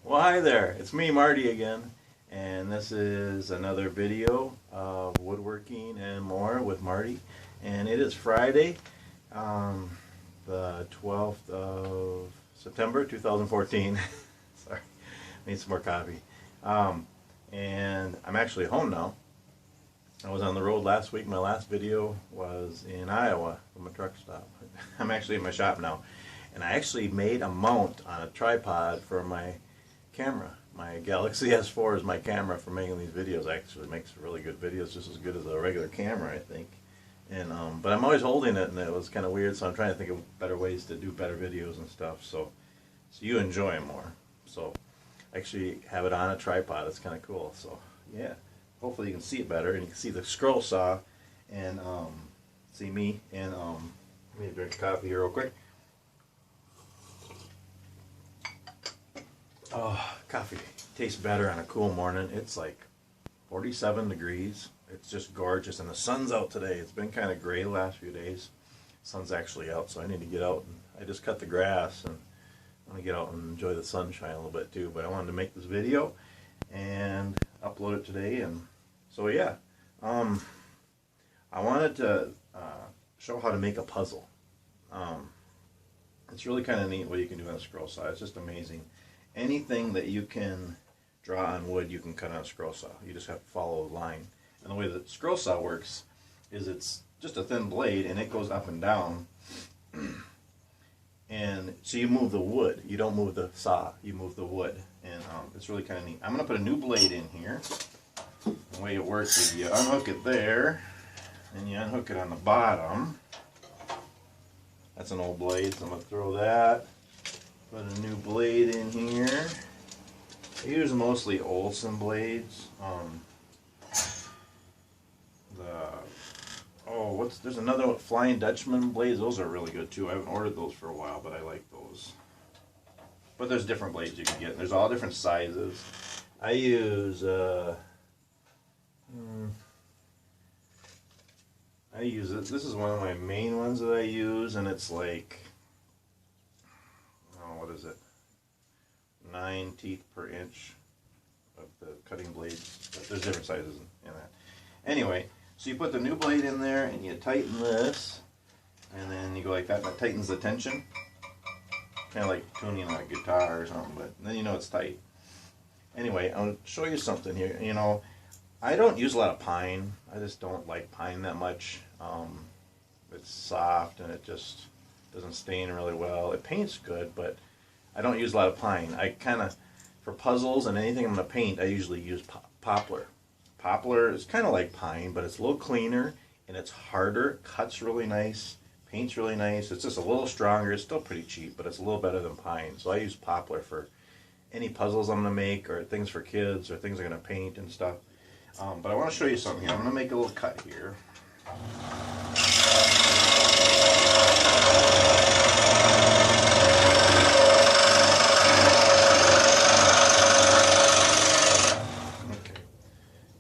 Well, hi there. It's me, Marty, again, and this is another video of woodworking and more with Marty. And it is Friday, the 12th of September, 2014. Sorry, I need some more coffee. And I'm actually home now. I was on the road last week. My last video was in Iowa from a truck stop. I'm actually in my shop now, and I actually made a mount on a tripod for my camera. My Galaxy S4 is my camera for making these videos. Actually makes really good videos, just as good as a regular camera, I think. And but I'm always holding it, and it was kind of weird. So I'm trying to think of better ways to do better videos and stuff. So you enjoy them more. So actually have it on a tripod. It's kind of cool. So yeah, hopefully you can see it better, and you can see the scroll saw, and see me. And let me drink coffee here real quick. Oh, coffee tastes better on a cool morning. It's like 47 degrees. It's just gorgeous, and the sun's out today. It's been kind of gray the last few days. Sun's actually out, so I need to get out. And I just cut the grass, and I want to get out and enjoy the sunshine a little bit too. But I wanted to make this video and upload it today, and so yeah, I wanted to show how to make a puzzle. It's really kind of neat what you can do on a scroll saw. It's just amazing. Anything that you can draw on wood, you can cut on a scroll saw. You just have to follow a line. And the way the scroll saw works is it's just a thin blade, and it goes up and down. And so you move the wood. You don't move the saw. You move the wood. And it's really kind of neat. I'm going to put a new blade in here. The way it works is you unhook it there, and you unhook it on the bottom. That's an old blade, so I'm going to throw that. Put a new blade in here. I use mostly Olson blades. There's another one, Flying Dutchman blades. Those are really good too. I haven't ordered those for a while, but I like those. But there's different blades you can get. There's all different sizes. I use it. This is one of my main ones that I use, and it's like, what is it? 9 teeth per inch of the cutting blades. There's different sizes in that. Anyway, so you put the new blade in there, and you tighten this, and then you go like that, and that tightens the tension. Kind of like tuning on a guitar or something, but then you know it's tight. Anyway, I'll show you something here. You know, I don't use a lot of pine. I just don't like pine that much. It's soft, and it just doesn't stain really well. It paints good, but I don't use a lot of pine. I kind of, for puzzles and anything I'm going to paint, I usually use poplar. Poplar is kind of like pine, but it's a little cleaner, and it's harder, cuts really nice, paints really nice. It's just a little stronger. It's still pretty cheap, but it's a little better than pine. So I use poplar for any puzzles I'm going to make, or things for kids, or things I'm going to paint and stuff. But I want to show you something here. I'm going to make a little cut here.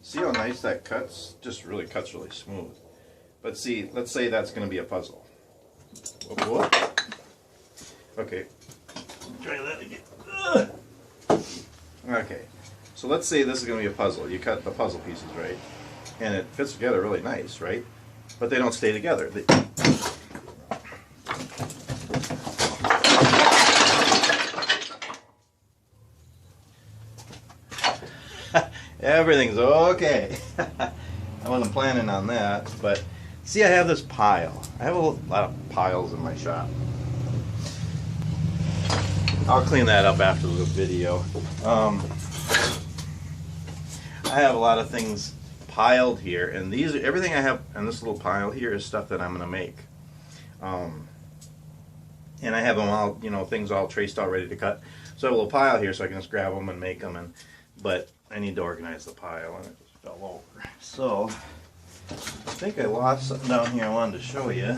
See how nice that cuts? Just really cuts really smooth. But see, let's say that's going to be a puzzle. Whoop, whoop. Okay, try that again. Okay, so let's say this is going to be a puzzle. You cut the puzzle pieces, right? And it fits together really nice, right? But they don't stay together. Everything's okay. I wasn't planning on that, but see, I have this pile. I have a lot of piles in my shop. I'll clean that up after the video. I have a lot of things piled here, and everything I have in this little pile here is stuff that I'm going to make. And I have them all, things all traced out, ready to cut. So I have a little pile here, so I can just grab them and make them. But I need to organize the pile, and it just fell over. So I think I lost something down here I wanted to show you.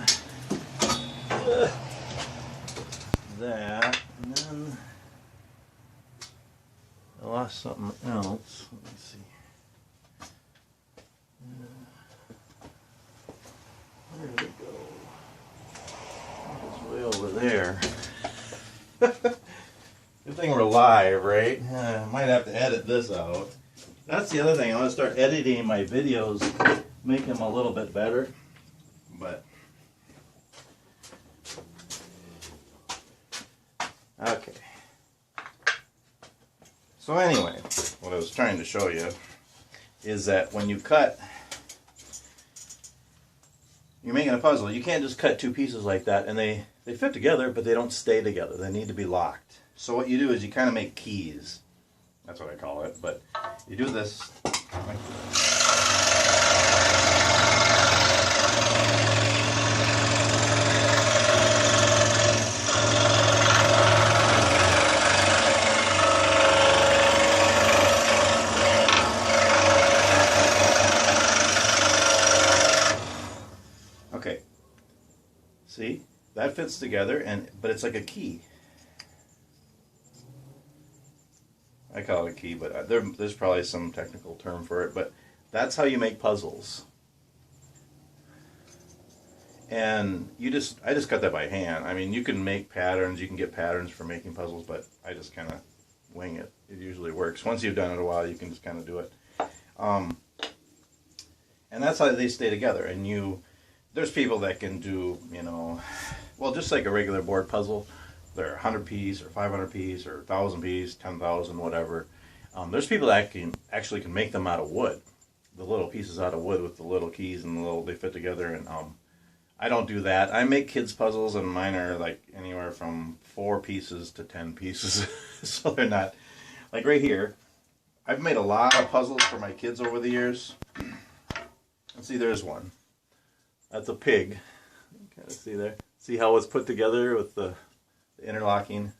That, and then I lost something else. Let me see. Where did it go? It's way over there. Good thing we're live, right? Might have to edit this out. That's the other thing. I want to start editing my videos, make them a little bit better. But okay. So anyway, what I was trying to show you is that when you cut, you're making a puzzle. You can't just cut two pieces like that, and they fit together, but they don't stay together. They need to be locked. So what you do is you kind of make keys. That's what I call it. But you do this like this. Okay. See? That fits together, but it's like a key. I call it a key, but there's probably some technical term for it, but that's how you make puzzles. And I just cut that by hand. I mean, you can make patterns, you can get patterns for making puzzles, but I just kind of wing it. It usually works. Once you've done it a while, you can just kind of do it. And that's how they stay together. And there's people that can do, well, just like a regular board puzzle. They're 100 piece or 500 piece or 1,000 piece, 10,000, whatever. There's people that actually can make them out of wood. The little pieces out of wood with the little keys and they fit together. And I don't do that. I make kids puzzles, and mine are like anywhere from 4 pieces to 10 pieces. So they're not, like right here, I've made a lot of puzzles for my kids over the years. Let's see, there's one. That's a pig. Kind of see there. See how it's put together with the interlocking.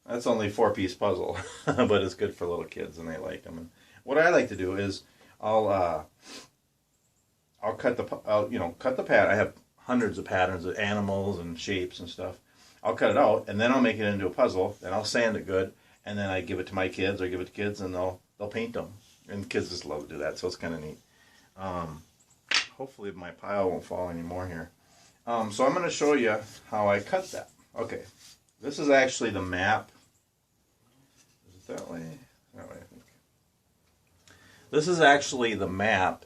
That's only 4-piece puzzle, but it's good for little kids and they like them. And what I like to do is I'll cut the pattern. I have hundreds of patterns of animals and shapes and stuff. I'll cut it out and then I'll make it into a puzzle. Then I'll sand it good, and then I give it to my kids or give it to kids, and they'll paint them. And kids just love to do that, so it's kind of neat. Hopefully my pile won't fall anymore here. So I'm going to show you how I cut that. Okay. This is actually the map. Is it that way? That way, I think. This is actually the map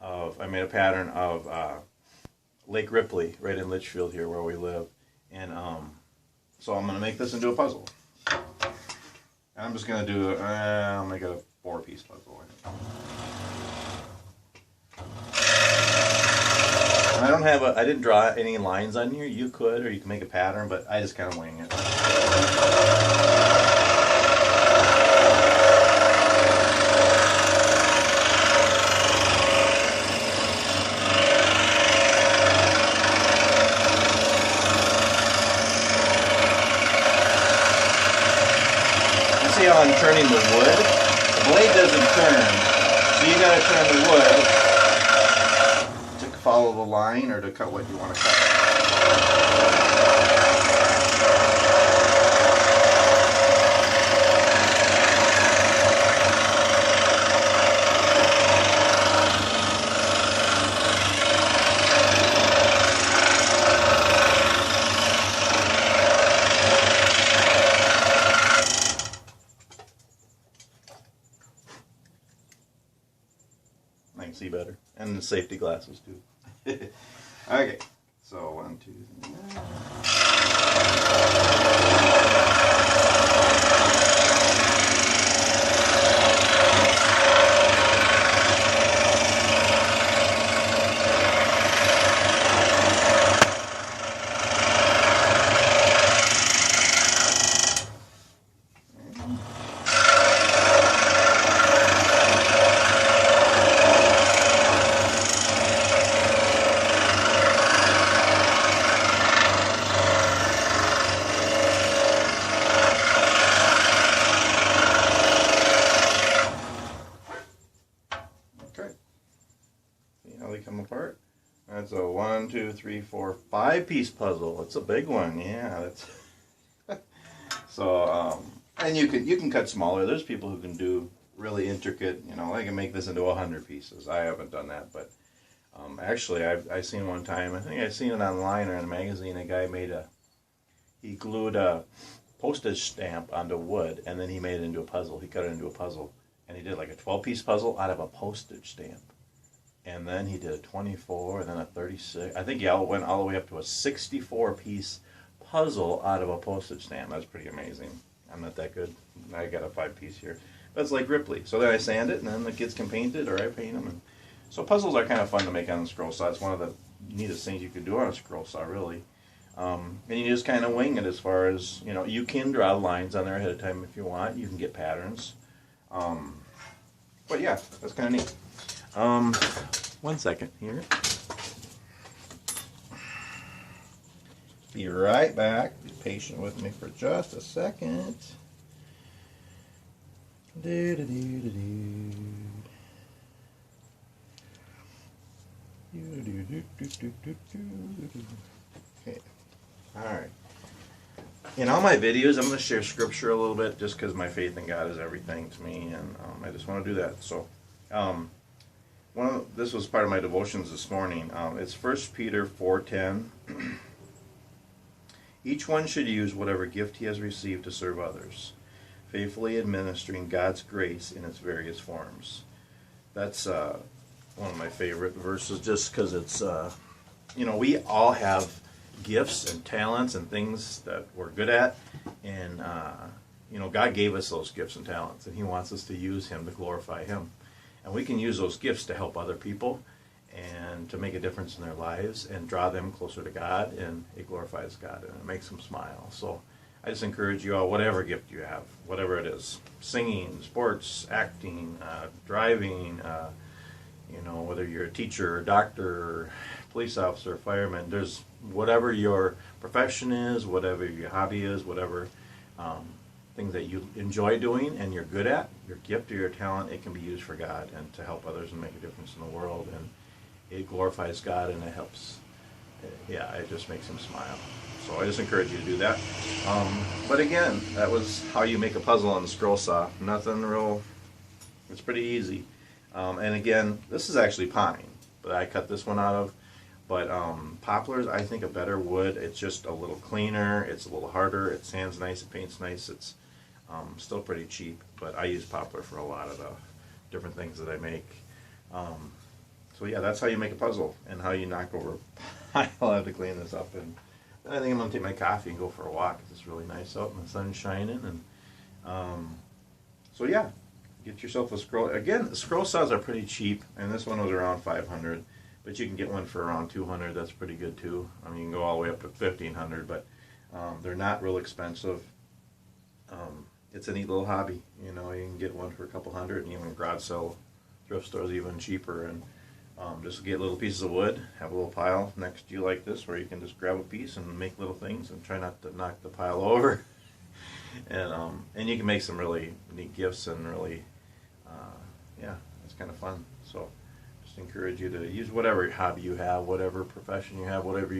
I made a pattern of Lake Ripley, right in Litchfield here where we live. And so I'm going to make this into a puzzle. And I'm just going to do, I'll make it a 4-piece puzzle. I didn't draw any lines on here. You could, or you can make a pattern, but I just kind of wing it. You see how I'm turning the wood? The blade doesn't turn, so you got to turn the wood follow the line or to cut what you want to cut. I can see better. And the safety glasses too. Okay, so 1, 2, 3. Come apart. That's a 1, 2, 3, 4, 5-piece puzzle. It's a big one, yeah. That's so. And you can cut smaller. There's people who can do really intricate. I can make this into 100 pieces. I haven't done that, but actually, I seen one time. I think I seen it online or in a magazine. A guy he glued postage stamp onto wood, and then he made it into a puzzle. He cut it into a puzzle, and he did like a 12-piece puzzle out of a postage stamp. And then he did a 24, and then a 36. I think he went all the way up to a 64-piece puzzle out of a postage stamp. That's pretty amazing. I'm not that good. I got a 5-piece here. But it's like Ripley. So then I sand it, and then the kids can paint it, or I paint them. And so puzzles are kind of fun to make on the scroll saw. It's one of the neatest things you could do on a scroll saw, really. And you just kind of wing it as far as, you know, you can draw lines on there ahead of time if you want. You can get patterns. But yeah, that's kind of neat. 1 second here. Be right back. Be patient with me for just a second. Okay. Alright. In all my videos, I'm going to share scripture a little bit just because my faith in God is everything to me, and I just want to do that. So, this was part of my devotions this morning. It's 1 Peter 4:10. Each one should use whatever gift he has received to serve others, faithfully administering God's grace in its various forms. That's one of my favorite verses, just because it's, you know, we all have gifts and talents and things that we're good at, and you know, God gave us those gifts and talents, and he wants us to use him to glorify him. And we can use those gifts to help other people and to make a difference in their lives and draw them closer to God, and it glorifies God and it makes them smile. So I just encourage you all, whatever gift you have, whatever it is, singing, sports, acting, driving, you know, whether you're a teacher, doctor, police officer, fireman, there's whatever your profession is, whatever your hobby is, whatever things that you enjoy doing and you're good at, your gift or your talent, it can be used for God and to help others and make a difference in the world, and it glorifies God and it helps. Yeah, it just makes him smile. So I just encourage you to do that. But again, that was how you make a puzzle on the scroll saw. Nothing real, it's pretty easy. And again, this is actually pine, but I cut this one out of. But poplar is, I think, a better wood. It's just a little cleaner. It's a little harder. It sands nice. It paints nice. It's still pretty cheap. But I use poplar for a lot of the different things that I make. So yeah, that's how you make a puzzle and how you knock over a pile. I'll have to clean this up. And then I think I'm going to take my coffee and go for a walk. It's really nice out and the sun's shining. And so yeah, get yourself a scroll. Again, scroll saws are pretty cheap. And this one was around $500. But you can get one for around $200. That's pretty good too. I mean, you can go all the way up to $1,500, but they're not real expensive. It's a neat little hobby. You know, you can get one for a couple hundred, and even garage sale thrift stores even cheaper. And just get little pieces of wood, have a little pile next to you like this, where you can just grab a piece and make little things, and try not to knock the pile over. And you can make some really neat gifts, and really, yeah, it's kind of fun. So. Encourage you to use whatever hobby you have, whatever profession you have, whatever you